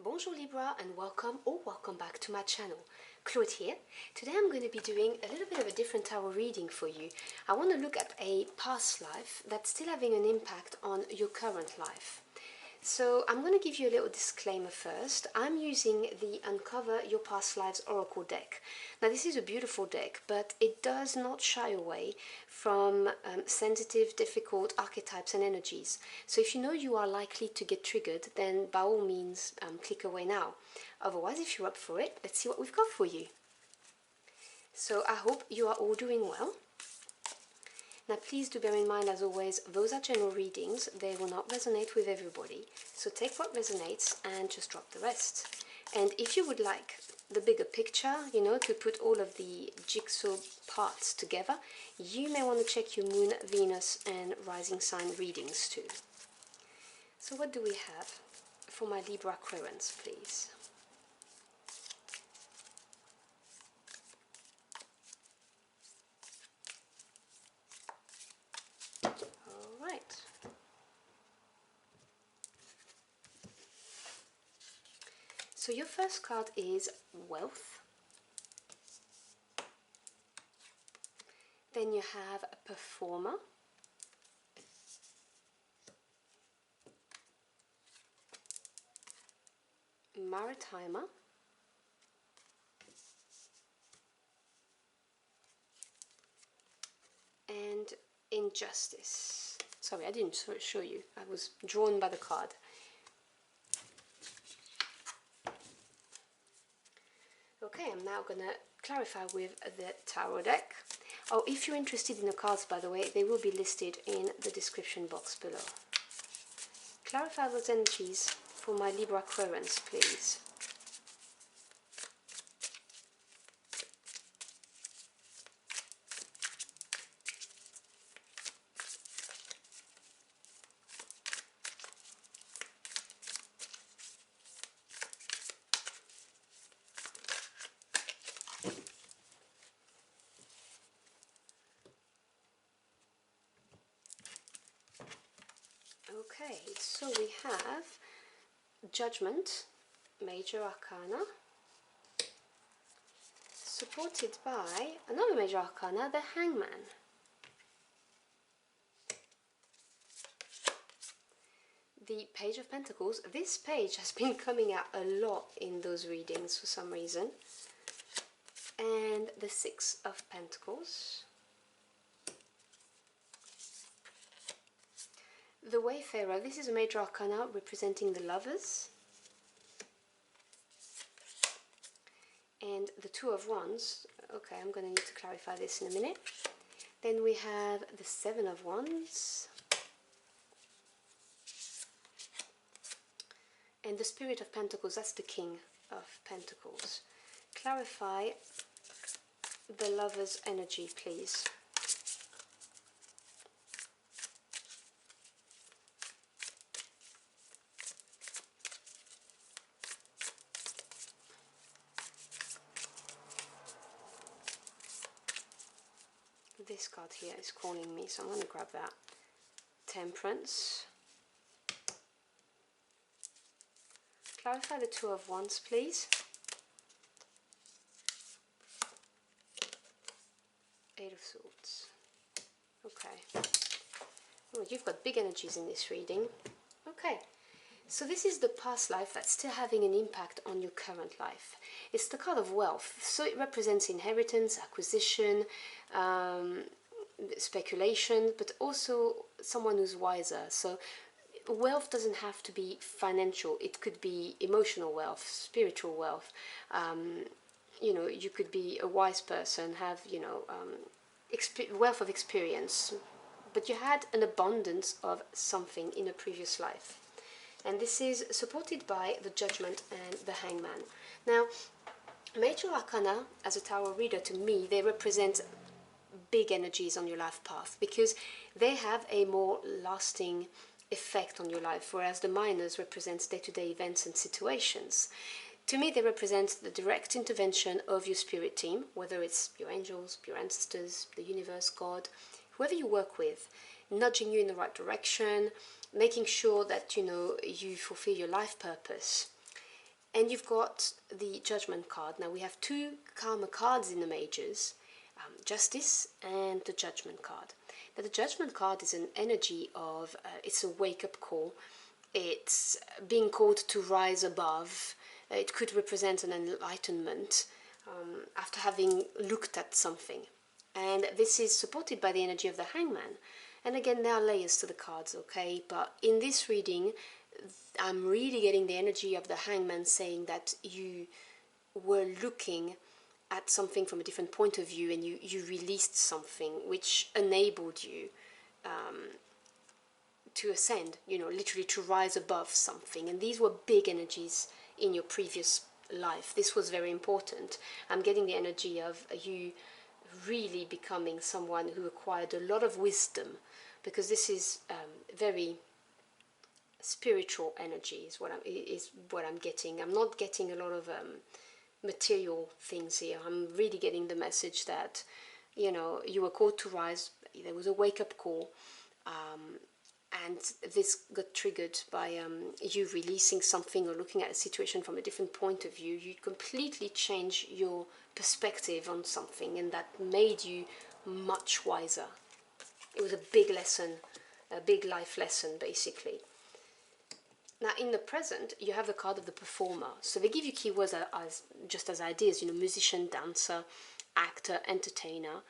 Bonjour Libra and welcome back to my channel. Claude here. Today I'm going to be doing a little bit of a different tarot reading for you. I want to look at a past life that's still having an impact on your current life. So I'm going to give you a little disclaimer first. I'm using the Uncover Your Past Lives Oracle deck. Now this is a beautiful deck, but it does not shy away from sensitive, difficult archetypes and energies. So if you know you are likely to get triggered, then by all means click away now. Otherwise, if you're up for it, let's see what we've got for you. So I hope you are all doing well. Now please do bear in mind, as always, those are general readings. They will not resonate with everybody. So take what resonates and just drop the rest. And if you would like the bigger picture, you know, to put all of the jigsaw parts together, you may want to check your Moon, Venus and Rising Sign readings too. So what do we have for my Libra Aquarians, please? Alright. So your first card is Wealth. Then you have a Performer. Maritimer. And Injustice. Sorry, I didn't show you. I was drawn by the card. Okay, I'm now going to clarify with the tarot deck. Oh, if you're interested in the cards, by the way, they will be listed in the description box below. Clarify those energies for my Libra Aquarians, please. Okay, so we have Judgment, Major Arcana, supported by another Major Arcana, the Hangman. The Page of Pentacles. This page has been coming out a lot in those readings for some reason. And the Six of Pentacles. The Wayfarer. This is a Major Arcana representing the Lovers. And the Two of Wands. Okay, I'm going to need to clarify this in a minute. Then we have the Seven of Wands. And the Spirit of Pentacles, that's the King of Pentacles. Clarify the Lover's energy, please. This card here is calling me, so I'm going to grab that. Temperance. Clarify the Two of Wands, please. Eight of Swords. Okay. Oh, you've got big energies in this reading. Okay. So this is the past life that's still having an impact on your current life. It's the card of Wealth. So it represents inheritance, acquisition, speculation, but also someone who's wiser. So wealth doesn't have to be financial. It could be emotional wealth, spiritual wealth. You know, you could be a wise person, have, you know, wealth of experience, but you had an abundance of something in a previous life. And this is supported by the Judgment and the Hangman. Now, Major Arcana, as a tarot reader, to me, they represent big energies on your life path because they have a more lasting effect on your life, whereas the minors represent day-to-day events and situations. To me, they represent the direct intervention of your spirit team, whether it's your angels, your ancestors, the universe, God, whoever you work with, nudging you in the right direction, making sure that, you know, you fulfill your life purpose. And you've got the Judgment card. Now we have two Karma cards in the majors, Justice and the Judgment card. Now the Judgment card is an energy of, it's a wake-up call. It's being called to rise above. It could represent an enlightenment after having looked at something. And this is supported by the energy of the Hangman. And again, there are layers to the cards, okay? But in this reading, I'm really getting the energy of the Hangman saying that you were looking at something from a different point of view, and you released something which enabled you to ascend, literally to rise above something. And these were big energies in your previous life. This was very important. I'm getting the energy of you really becoming someone who acquired a lot of wisdom, because this is very spiritual energy is what I'm getting. I'm not getting a lot of material things here. I'm really getting the message that you were called to rise. There was a wake-up call, and this got triggered by you releasing something or looking at a situation from a different point of view. You completely change your perspective on something, and that made you much wiser. It was a big lesson, a big life lesson, basically. Now, in the present, you have the card of the performer. So they give you keywords just as ideas, one dancer, actor, entertainer.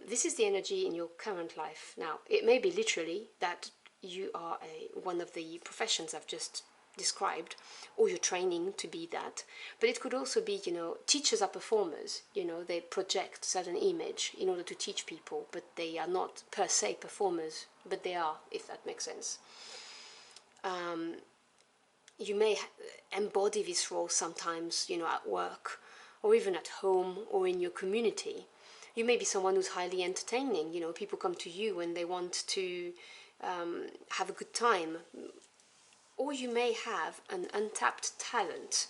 This is the energy in your current life. Now, it may be literally that you are one of the professions I've just described, or you're training to be that. But it could also be, teachers are performers. They project a certain image in order to teach people, but they are not per se performers, but they are, if that makes sense. You may embody this role sometimes, at work, or even at home, or in your community. You may be someone who's highly entertaining. People come to you when they want to have a good time. Or you may have an untapped talent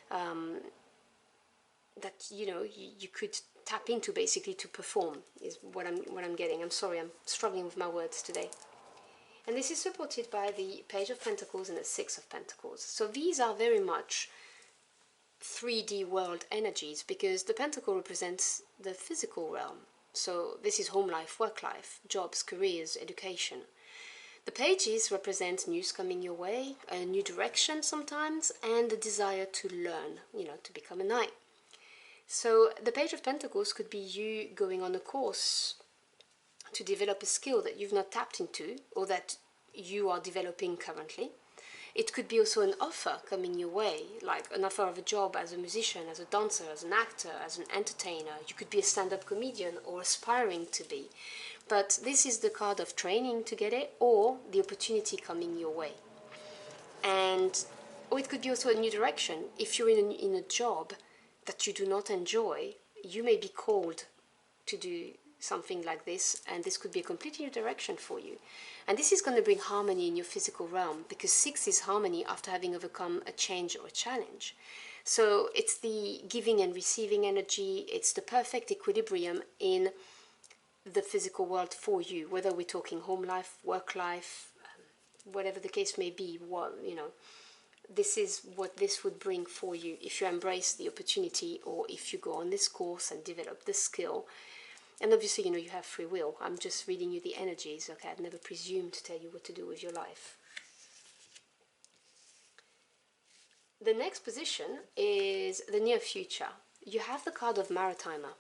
that you could tap into, basically, to perform. Is what I'm getting. I'm sorry, I'm struggling with my words today. And this is supported by the Page of Pentacles and the Six of Pentacles. So these are very much 3D world energies, because the Pentacle represents the physical realm. So this is home life, work life, jobs, careers, education. The pages represent news coming your way, a new direction sometimes, and the desire to learn, to become a knight. So the Page of Pentacles could be you going on a course to develop a skill that you've not tapped into, or that you are developing currently. It could be also an offer coming your way, like an offer of a job as a musician, as a dancer, as an actor, as an entertainer. You could be a stand-up comedian or aspiring to be. But this is the card of training to get it, or the opportunity coming your way. Or it could be also a new direction. If you're in a job that you do not enjoy, you may be called to do something like this, and this could be a completely new direction for you. And this is going to bring harmony in your physical realm, because 6 is harmony after having overcome a change or a challenge. So it's the giving and receiving energy. It's the perfect equilibrium in the physical world for you, whether we're talking home life, work life, whatever the case may be. This is what this would bring for you if you embrace the opportunity, or if you go on this course and develop the skill. And obviously, you have free will. I'm just reading you the energies, okay? I've never presumed to tell you what to do with your life. The next position is the near future. You have the card of Maritimer.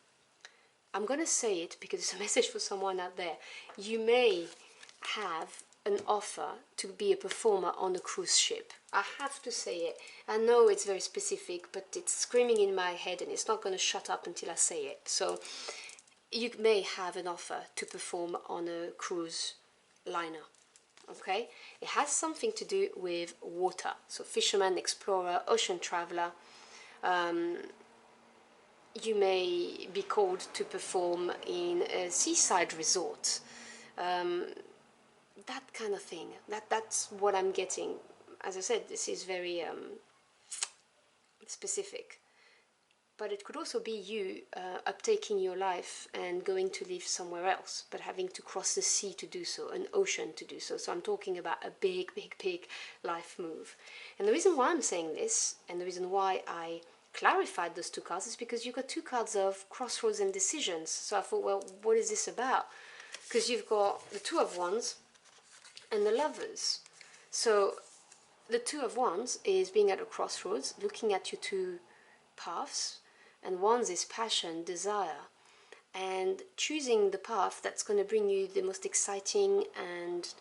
I'm going to say it because it's a message for someone out there. You may have an offer to be a performer on a cruise ship. I have to say it. I know it's very specific, but it's screaming in my head, and it's not going to shut up until I say it. So you may have an offer to perform on a cruise liner, okay? It has something to do with water. So fisherman, explorer, ocean traveler. You may be called to perform in a seaside resort. That kind of thing. That's what I'm getting. As I said, this is very specific. but it could also be you uptaking your life and going to live somewhere else, but having to cross the sea to do so, an ocean to do so. So I'm talking about a big, big, big life move. And the reason why I'm saying this, and the reason why I clarified those two cards, is because you got two cards of crossroads and decisions. So I thought, well, what is this about? Because you've got the Two of Wands and the Lovers. So the Two of Wands is being at a crossroads, looking at your two paths, and Wands is passion, desire, and choosing the path that's going to bring you the most exciting and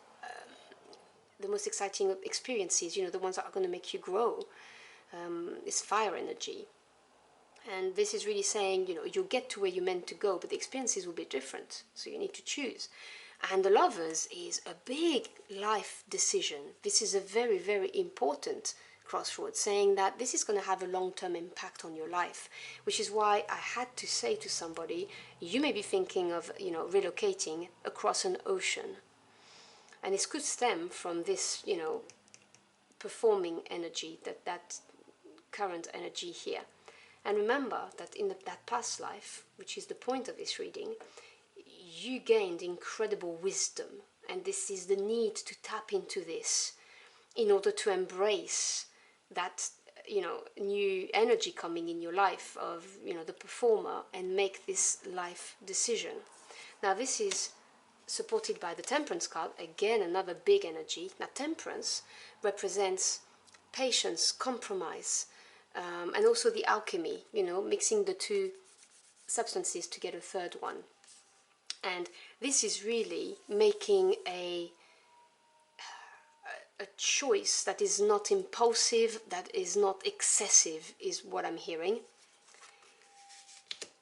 the most exciting experiences, the ones that are going to make you grow, is fire energy. And this is really saying, you'll get to where you're meant to go, but the experiences will be different, so you need to choose. And the Lovers is a big life decision. This is a very, very important crossroads, saying that this is going to have a long-term impact on your life, which is why I had to say to somebody, you may be thinking of, relocating across an ocean. And this could stem from this, performing energy, that current energy here. And remember that in that past life, which is the point of this reading, you gained incredible wisdom, and this is the need to tap into this in order to embrace that new energy coming in your life of the performer, and make this life decision. Now this is supported by the Temperance card, again another big energy. Now Temperance represents patience, compromise, and also the alchemy, mixing the two substances to get a third one. And this is really making a choice that is not impulsive, that is not excessive, is what I'm hearing.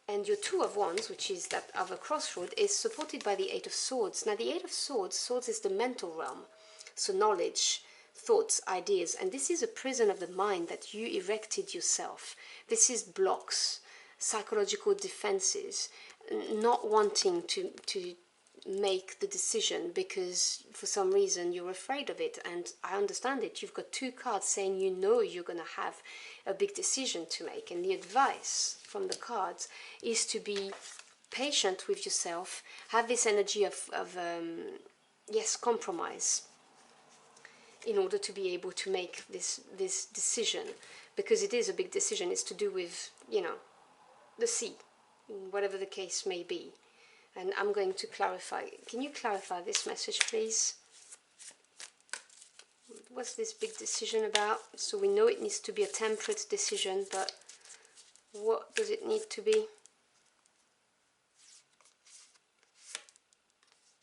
And your Two of Wands, which is that other crossroad, is supported by the Eight of Swords. Now the Eight of Swords is the mental realm, so knowledge, thoughts, ideas, and this is a prison of the mind that you erected yourself. This is blocks, psychological defenses, not wanting to make the decision because for some reason you're afraid of it. And I understand it. You've got two cards saying you're going to have a big decision to make, and the advice from the cards is to be patient with yourself, have this energy of compromise, in order to be able to make this decision, because it is a big decision. It's to do with the sea, whatever the case may be. And I'm going to clarify. Can you clarify this message, please? What's this big decision about? So we know it needs to be a temperate decision, but what does it need to be?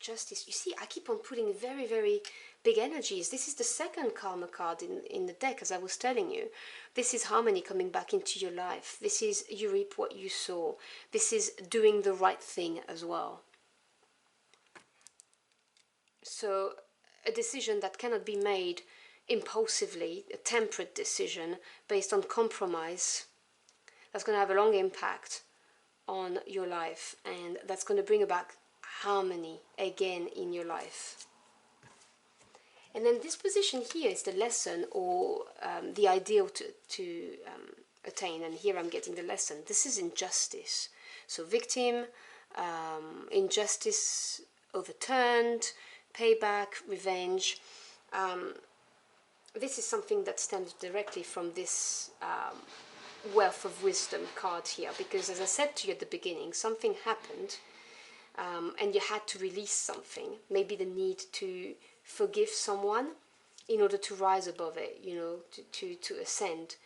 Justice. You see, I keep on putting very, very big energies. This is the second karma card in the deck, as I was telling you. This is harmony coming back into your life. This is you reap what you sow. This is doing the right thing as well. So a decision that cannot be made impulsively, a temperate decision based on compromise, that's going to have a long impact on your life, and that's going to bring about harmony again in your life. And then this position here is the lesson, or the ideal to attain. And here I'm getting the lesson. This is injustice. So victim, injustice overturned, payback, revenge. This is something that stems directly from this wealth of wisdom card here, because as I said to you at the beginning, something happened, and you had to release something, maybe the need to forgive someone in order to rise above it, to ascend.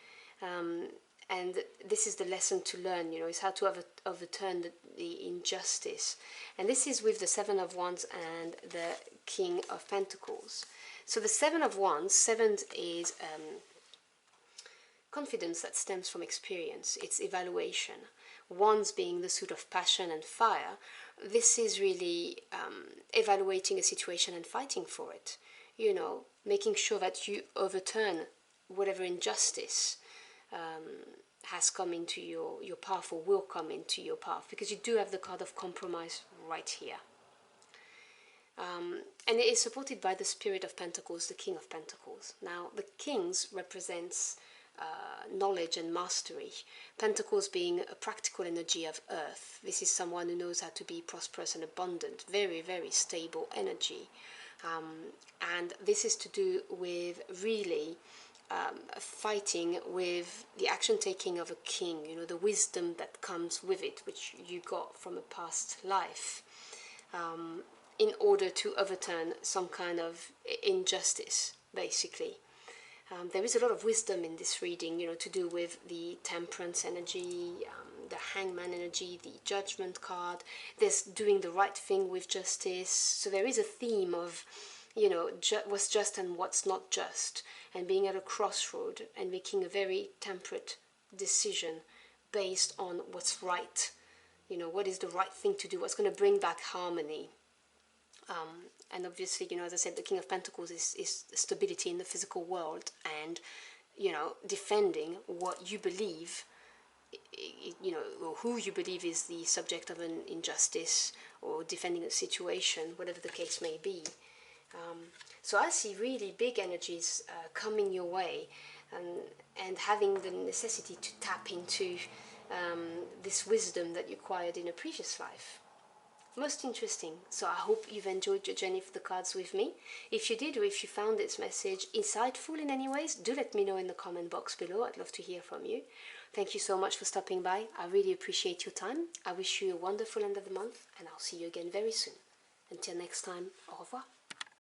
And this is the lesson to learn, is how to overturn the injustice. And this is with the Seven of Wands and the King of Pentacles. So the Seven of Wands, seven is confidence that stems from experience. It's evaluation. Wands being the suit of passion and fire. This is really evaluating a situation and fighting for it. Making sure that you overturn whatever injustice has come into your path, or will come into your path, because you do have the card of compromise right here. And it is supported by the Spirit of Pentacles, the King of Pentacles. Now, the Kings represents knowledge and mastery. Pentacles being a practical energy of earth. This is someone who knows how to be prosperous and abundant, very, very stable energy. And this is to do with really fighting with the action taking of a king, you know, the wisdom that comes with it, which you got from a past life, in order to overturn some kind of injustice, basically. There is a lot of wisdom in this reading, you know, to do with the temperance energy, the hangman energy, the judgment card. There's doing the right thing with justice. So there is a theme of, you know, what's just and what's not just, and being at a crossroad and making a very temperate decision based on what's right. You know, what is the right thing to do, what's going to bring back harmony. And obviously, you know, as I said, the King of Pentacles is stability in the physical world, and, you know, defending what you believe, you know, or who you believe is the subject of an injustice, or defending a situation, whatever the case may be. So I see really big energies coming your way, and having the necessity to tap into this wisdom that you acquired in a previous life. Most interesting. So I hope you've enjoyed your journey for the cards with me. If you did, or if you found this message insightful in any ways, do let me know in the comment box below. I'd love to hear from you. Thank you so much for stopping by. I really appreciate your time. I wish you a wonderful end of the month, and I'll see you again very soon. Until next time, au revoir.